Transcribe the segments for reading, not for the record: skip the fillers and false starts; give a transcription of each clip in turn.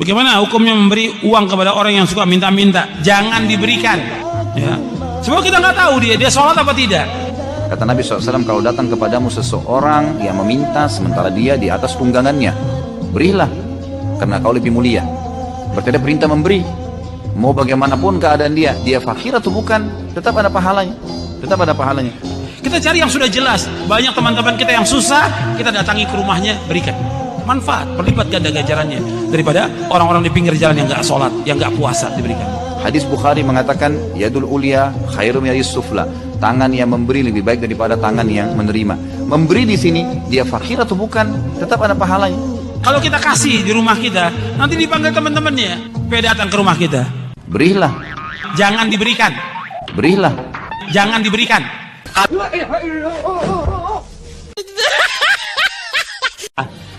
Bagaimana hukumnya memberi uang kepada orang yang suka minta-minta? Jangan diberikan. Ya. Sebab kita nggak tahu dia sholat apa tidak. Kata Nabi SAW, kalau datang kepadamu seseorang yang meminta sementara dia di atas tunggangannya, berilah, karena kau lebih mulia. Berarti ada perintah memberi. Mau bagaimanapun keadaan dia fakir atau bukan, tetap ada pahalanya. Tetap ada pahalanya. Kita cari yang sudah jelas. Banyak teman-teman kita yang susah, kita datangi ke rumahnya, berikan. Manfaat, berlipat ganda ganjarannya daripada orang-orang di pinggir jalan yang nggak sholat, yang nggak puasa diberikan. Hadis Bukhari mengatakan, yadul ulia khairum yadis sufla. Tangan yang memberi lebih baik daripada tangan yang menerima. Memberi di sini, dia fakir atau bukan, tetap ada pahalanya. Kalau kita kasih di rumah kita, nanti dipanggil teman-temannya, datang ke rumah kita. Berilah. Jangan diberikan. Berilah. Jangan diberikan.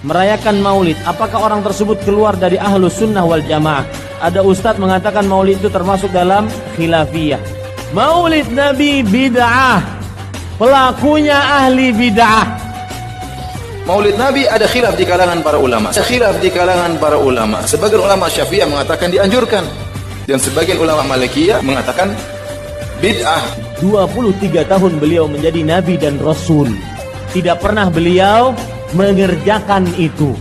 Merayakan maulid, apakah orang tersebut keluar dari ahlus sunnah wal jamaah? Ada ustadz mengatakan maulid itu termasuk dalam khilafiyah. Maulid Nabi bid'ah, pelakunya ahli bid'ah. Maulid Nabi ada khilaf di kalangan para ulama. Khilaf di kalangan para ulama. Sebagian ulama Syafi'iyah mengatakan dianjurkan, dan sebagian ulama Malikiyah mengatakan bid'ah. 23 tahun beliau menjadi nabi dan rasul. Tidak pernah beliau mengerjakan itu.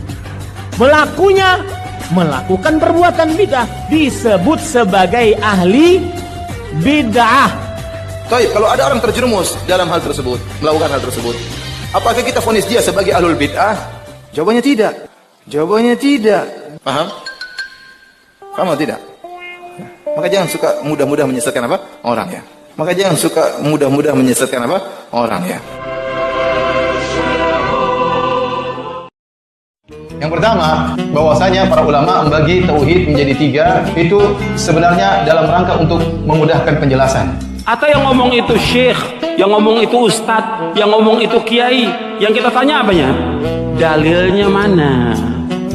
Melakukan perbuatan bid'ah, disebut sebagai ahli bid'ah. Baik, kalau ada orang terjerumus dalam hal tersebut, melakukan hal tersebut, apakah kita vonis dia sebagai ahlul bid'ah? Jawabannya tidak. Jawabannya tidak. Paham? Paham atau tidak? Maka jangan suka mudah-mudah menyesatkan apa? Orang ya. Maka jangan suka mudah-mudah menyesatkan apa? Orang ya. Yang pertama, bahwasanya para ulama membagi tauhid menjadi 3, itu sebenarnya dalam rangka untuk memudahkan penjelasan. Atau yang ngomong itu syekh, yang ngomong itu ustadz, yang ngomong itu kiai, yang kita tanya apanya? Dalilnya mana?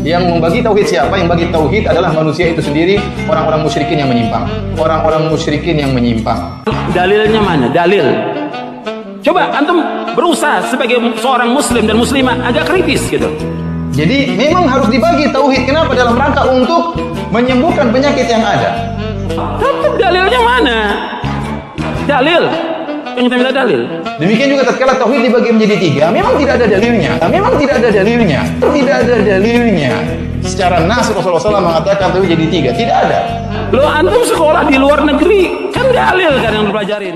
Yang membagi tauhid siapa? Yang bagi tauhid adalah manusia itu sendiri, orang-orang musyrikin yang menyimpang. Orang-orang musyrikin yang menyimpang. Dalilnya mana? Dalil. Coba antum berusaha sebagai seorang muslim dan muslimah agak kritis gitu. Jadi memang harus dibagi tauhid. Kenapa? Dalam rangka untuk menyembuhkan penyakit yang ada. Tetap dalilnya mana? Dalil. Yang kita minta dalil. Demikian juga tatkala tauhid dibagi menjadi 3, memang tidak ada dalilnya. Memang tidak ada dalilnya. Tidak ada dalilnya. Secara nas Rasulullah SAW mengatakan tauhid jadi 3. Tidak ada. Lo antum sekolah di luar negeri kan dalil kan yang dipelajarin.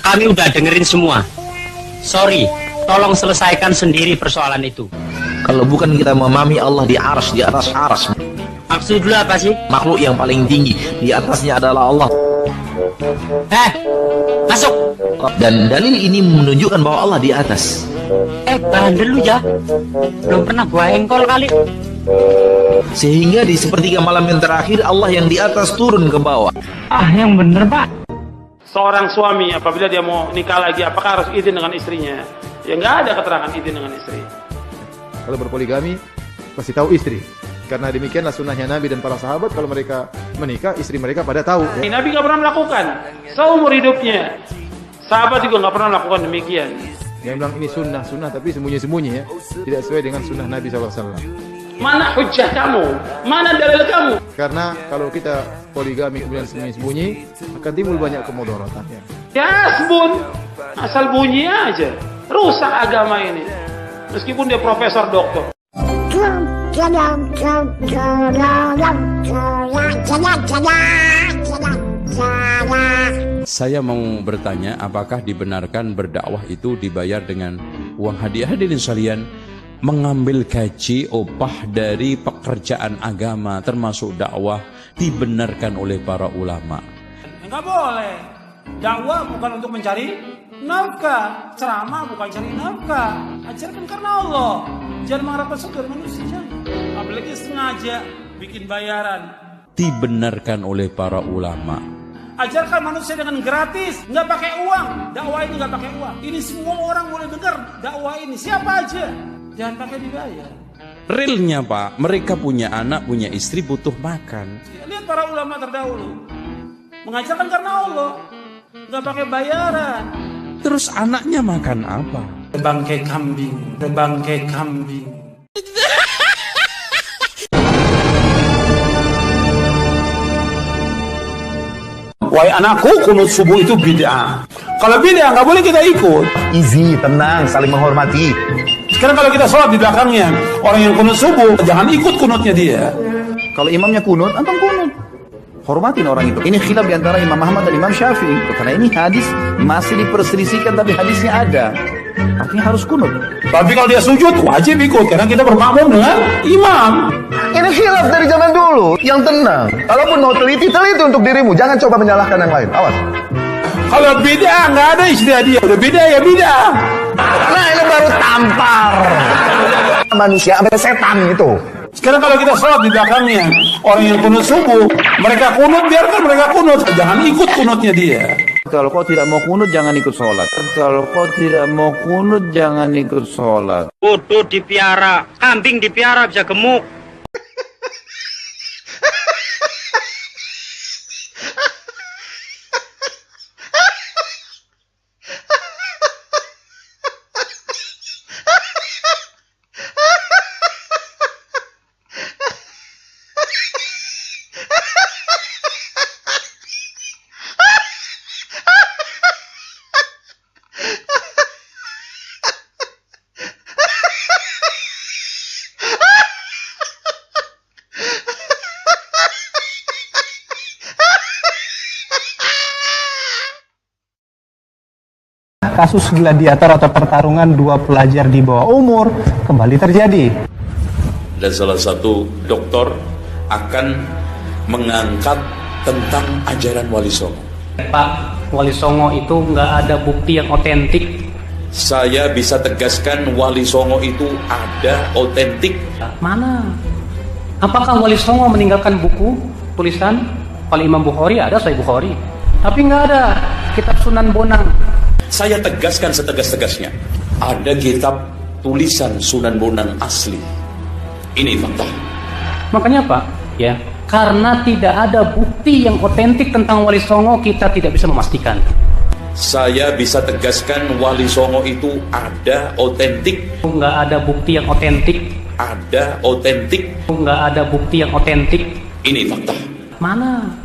Kami udah dengerin semua. Sorry, tolong selesaikan sendiri persoalan itu. Kalau bukan kita memahami Allah di arsy, di atas arsy. Maksud dulu apa sih? Makhluk yang paling tinggi, di atasnya adalah Allah. Masuk. Dan dalil ini menunjukkan bahwa Allah di atas. Bandel lu ya. Belum pernah gua engkol kali. Sehingga di sepertiga malam yang terakhir Allah yang di atas turun ke bawah. Yang bener pak. Seorang suami apabila dia mau nikah lagi, apakah harus izin dengan istrinya? Ya nggak ada keterangan izin dengan istri. Kalau berpoligami, pasti tahu istri. Karena demikianlah sunnahnya Nabi dan para sahabat, kalau mereka menikah, istri mereka pada tahu. Ya. Nabi nggak pernah melakukan seumur hidupnya. Sahabat juga nggak pernah melakukan demikian. Yang bilang ini sunnah tapi sembunyi-sembunyi ya. Tidak sesuai dengan sunnah Nabi SAW. Mana hujah kamu? Mana dalil kamu? Karena kalau kita poligami kemudian sembunyi-sembunyi, akan timbul banyak kemudaratan. Ya sebun, asal bunyi aja. Rusak agama ini. Meskipun dia profesor doktor. Saya mau bertanya, apakah dibenarkan berdakwah itu dibayar dengan uang hadiah? Hadirin sekalian, mengambil gaji upah dari pekerjaan agama termasuk dakwah dibenarkan oleh para ulama. Enggak boleh. Dakwah bukan untuk mencari nafkah, ceramah bukan cari nafkah. Ajarkan karena Allah. Jangan mengharapkan surga dari manusia. Apalagi sengaja bikin bayaran. Dibenarkan oleh para ulama. Ajarkan manusia dengan gratis, nggak pakai uang. Dakwah ini nggak pakai uang. Ini semua orang boleh dengar dakwah ini. Siapa aja. Jangan pakai dibayar. Realnya Pak, mereka punya anak, punya istri, butuh makan. Lihat para ulama terdahulu. Mengajarkan karena Allah. Nggak pakai bayaran. Terus anaknya makan apa? Bangkai kambing, bangkai kambing. wahai anakku, kunut subuh itu bid'ah. Kalau bid'ah nggak boleh kita ikut. Easy, tenang, saling menghormati. Sekarang kalau kita sholat di belakangnya, orang yang kunut subuh, jangan ikut kunutnya dia. Kalau imamnya kunut, antum kunut. Hormatin orang itu. Ini khilaf di antara Imam Ahmad dan Imam Syafi'i. Karena ini hadis masih diperselisihkan, tapi hadisnya ada. Artinya harus kunut. Tapi kalau dia sujud, wajib ikut. Karena kita bermakmum dengan imam. Ini khilaf dari zaman dulu. Yang tenang. Kalaupun mau teliti untuk dirimu. Jangan coba menyalahkan yang lain. Awas. Kalau bid'ah, nggak ada istilah dia. Udah bid'ah ya bid'ah. Nah, ini baru tampar. Manusia sampai setan itu. Sekarang kalau kita sholat di belakangnya, orang yang kunut subuh, mereka kunut, biarkan mereka kunut. Jangan ikut kunutnya dia. Kalau kau tidak mau kunut, jangan ikut sholat. Kalau kau tidak mau kunut, jangan ikut sholat. Kudu dipiara, kambing dipiara bisa gemuk. Kasus gladiator atau pertarungan dua pelajar di bawah umur kembali terjadi. Dan salah satu dokter akan mengangkat tentang ajaran Wali Songo. Pak, Wali Songo itu nggak ada bukti yang otentik. Saya bisa tegaskan Wali Songo itu ada otentik. Mana? Apakah Wali Songo meninggalkan buku tulisan? Kalau Imam Bukhari ada Sahih Bukhari, tapi nggak ada kitab Sunan Bonang. Saya tegaskan setegas-tegasnya. Ada kitab tulisan Sunan Bonang asli. Ini fakta. Makanya Pak, ya, karena tidak ada bukti yang otentik tentang Wali Songo, kita tidak bisa memastikan. Saya bisa tegaskan Wali Songo itu ada otentik. Nggak ada bukti yang otentik. Ada otentik. Nggak ada bukti yang otentik. Ini fakta. Mana?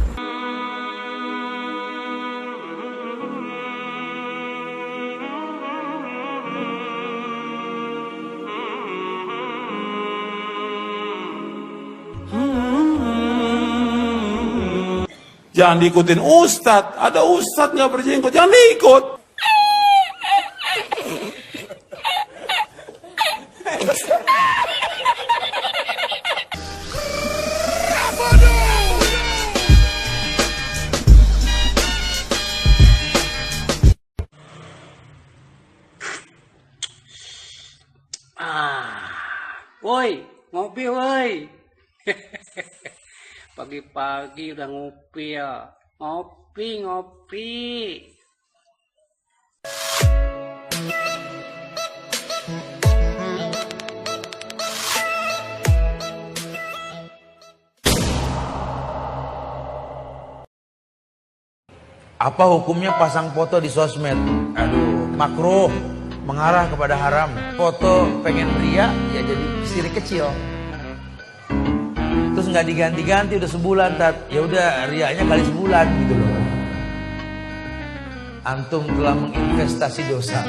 Jangan diikutin ustadz. Ada ustadz nggak berjenggot, jangan diikut. Woi, ngopi woi. Pagi-pagi udah ngopi ya. Ngopi. Apa hukumnya pasang foto di sosmed? Aduh, makruh, mengarah kepada haram. Foto pengen ria, ya jadi sirik kecil. Terus nggak diganti-ganti udah sebulan, ya udah riaknya kali sebulan gitu loh. Antum telah menginvestasi dosa.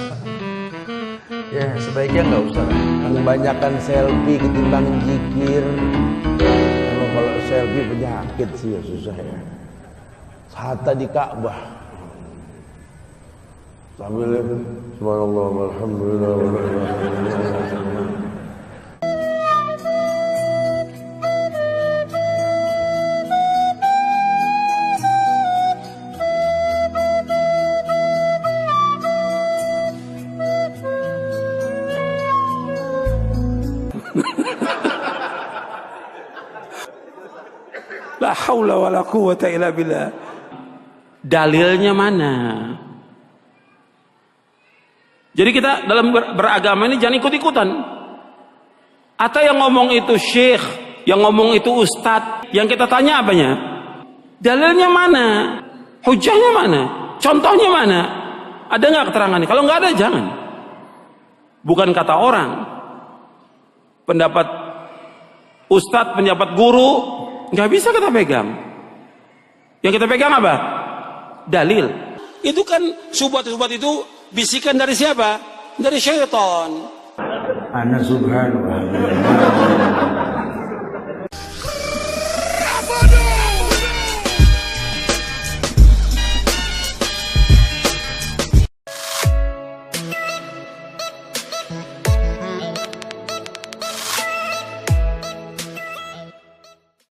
Ya sebaiknya nggak usah. Kebanyakan selfie ketimbang zikir. Kalau selfie penyakit sih ya susah ya. Hatta di Ka'bah sambil subhanallah walhamdulillah. La haula wa la quwwata illa billah. Dalilnya mana? Jadi kita dalam beragama ini jangan ikut-ikutan. Atau yang ngomong itu syekh, yang ngomong itu ustadz, yang kita tanya apanya? Dalilnya mana? Hujahnya mana? Contohnya mana? Ada nggak keterangannya? Kalau nggak ada jangan. Bukan kata orang. Pendapat ustadz, pendapat guru, nggak bisa kita pegang. Yang kita pegang apa? dalil. Itu kan subhat-subhat itu bisikan dari siapa? Dari syaitan. Ana subhanallah.